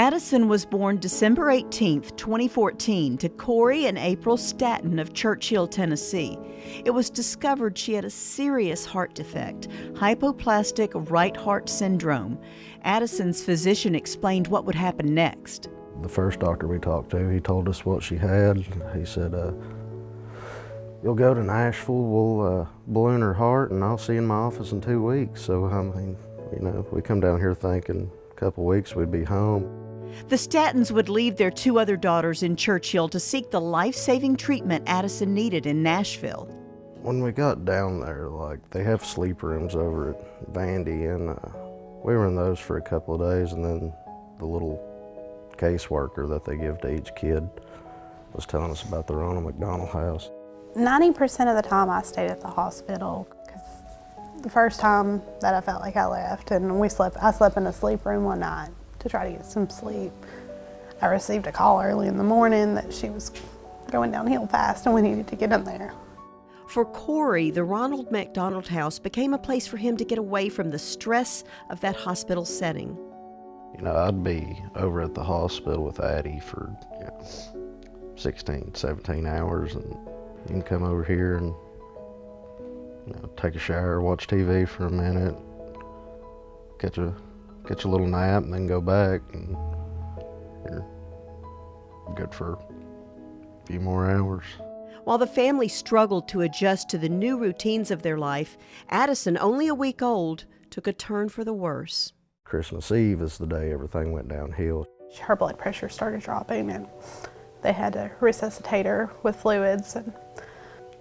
Addison was born December 18, 2014, to Corey and April Staton of Churchill, Tennessee. It was discovered she had a serious heart defect, hypoplastic right heart syndrome. Addison's physician explained what would happen next. The first doctor we talked to, he told us what she had. He said, you'll go to Nashville, we'll balloon her heart, and I'll see you in my office in 2 weeks. So, I mean, you know, we come down here thinking a couple weeks we'd be home. The Statons would leave their 2 other daughters in Churchill to seek the life-saving treatment Addison needed in Nashville. When we got down there, like, they have sleep rooms over at Vandy, and we were in those for a couple of days, and then the little caseworker that they give to each kid was telling us about the Ronald McDonald house. 90% of the time I stayed at the hospital, because the first time that I felt like I left, and I slept in a sleep room one night to try to get some sleep. I received a call early in the morning that she was going downhill fast and we needed to get in there. For Corey, the Ronald McDonald house became a place for him to get away from the stress of that hospital setting. You know, I'd be over at the hospital with Addie for 16, 17 hours, and you can come over here and take a shower, watch TV for a minute, catch a little nap, and then go back, and you're good for a few more hours. While the family struggled to adjust to the new routines of their life, Addison, only a week old, took a turn for the worse. Christmas Eve is the day everything went downhill. Her blood pressure started dropping, and they had to resuscitate her with fluids, and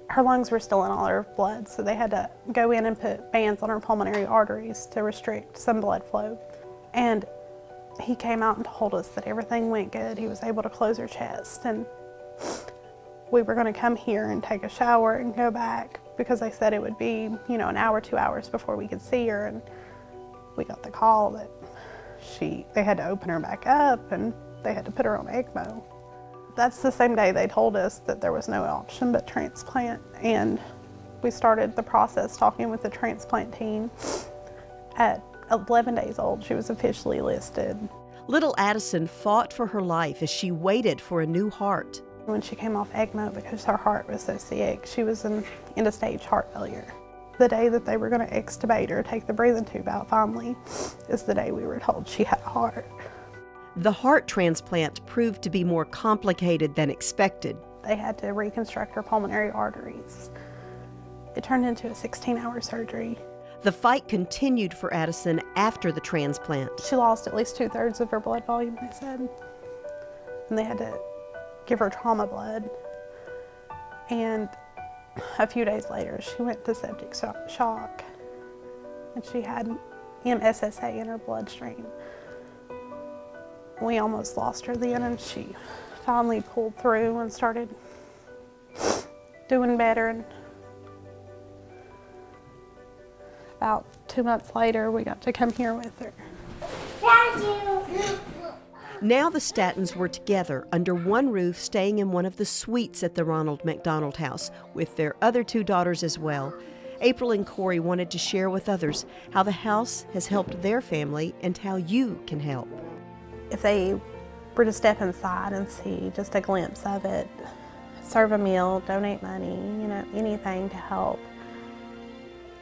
her lungs were still in all her blood, so they had to go in and put bands on her pulmonary arteries to restrict some blood flow. And he came out and told us that everything went good. He was able to close her chest, and we were going to come here and take a shower and go back, because they said it would be, an hour, 2 hours before we could see her. And we got the call that they had to open her back up and they had to put her on ECMO. That's the same day they told us that there was no option but transplant, and we started the process talking with the transplant team. At 11 days old, she was officially listed. Little Addison fought for her life as she waited for a new heart. When she came off ECMO, because her heart was so sick, she was in end-of-stage heart failure. The day that they were going to extubate her, take the breathing tube out finally, is the day we were told she had a heart. The heart transplant proved to be more complicated than expected. They had to reconstruct her pulmonary arteries. It turned into a 16-hour surgery. The fight continued for Addison after the transplant. She lost at least 2/3 of her blood volume, they said. And they had to give her trauma blood. And a few days later, she went to septic shock. And she had MSSA in her bloodstream. We almost lost her then, and she finally pulled through and started doing better. And about 2 months later, we got to come here with her. Now the Statons were together under one roof, staying in one of the suites at the Ronald McDonald house with their other 2 daughters as well. April and Corey wanted to share with others how the house has helped their family and how you can help. If they were to step inside and see just a glimpse of it, serve a meal, donate money, anything to help,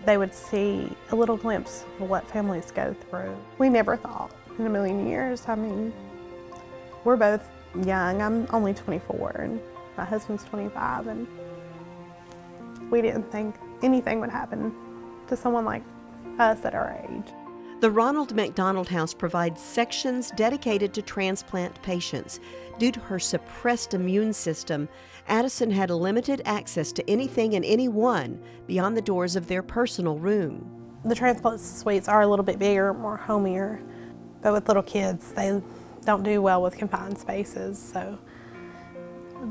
they would see a little glimpse of what families go through. We never thought in a million years. I mean, we're both young. I'm only 24 and my husband's 25, and we didn't think anything would happen to someone like us at our age. The Ronald McDonald House provides sections dedicated to transplant patients. Due to her suppressed immune system, Addison had limited access to anything and anyone beyond the doors of their personal room. The transplant suites are a little bit bigger, more homier, but with little kids, they don't do well with confined spaces, so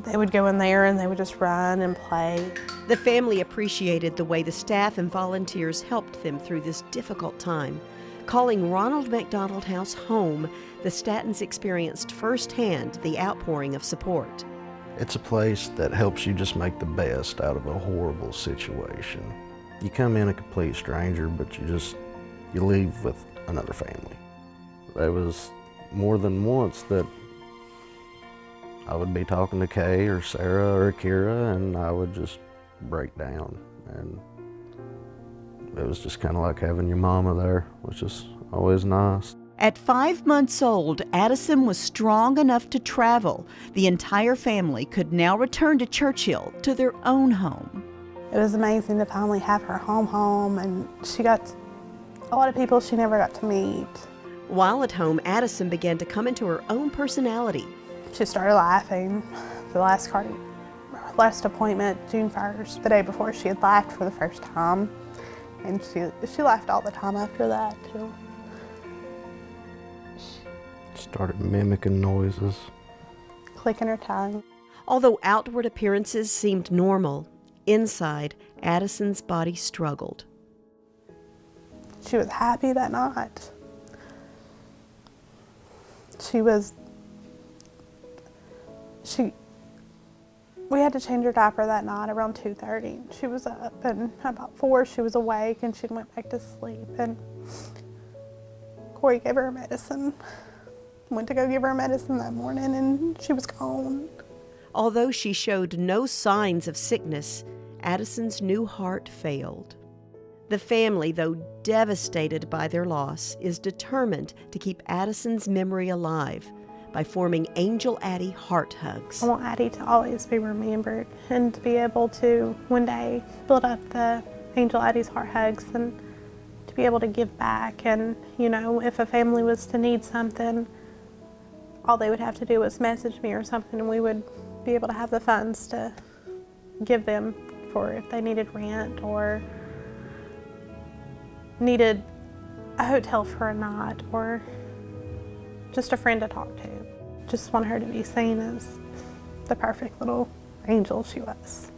they would go in there and they would just run and play. The family appreciated the way the staff and volunteers helped them through this difficult time. Calling Ronald McDonald House home, the Statons experienced firsthand the outpouring of support. It's a place that helps you just make the best out of a horrible situation. You come in a complete stranger, but you leave with another family. It was more than once that I would be talking to Kay or Sarah or Kira, and I would just break down. And it was just kind of like having your mama there, which is always nice. At 5 months old, Addison was strong enough to travel. The entire family could now return to Churchill, to their own home. It was amazing to finally have her home, and she got a lot of people she never got to meet. While at home, Addison began to come into her own personality. She started laughing. The last appointment, June 1st, the day before, she had laughed for the first time. And she laughed all the time after that, too. Started mimicking noises. Clicking her tongue. Although outward appearances seemed normal, inside, Addison's body struggled. She was happy that night. We had to change her diaper that night around 2:30. She was up, and about 4 she was awake, and she went back to sleep. And Corey gave her medicine. Went to go give her medicine that morning, and she was gone. Although she showed no signs of sickness, Addison's new heart failed. The family, though devastated by their loss, is determined to keep Addison's memory alive by forming Angel Addie Heart Hugs. I want Addie to always be remembered, and to be able to one day build up the Angel Addie's Heart Hugs, and to be able to give back. And, you know, if a family was to need something, all they would have to do was message me or something, and we would be able to have the funds to give them for if they needed rent or needed a hotel for a night, or just a friend to talk to. Just want her to be seen as the perfect little angel she was.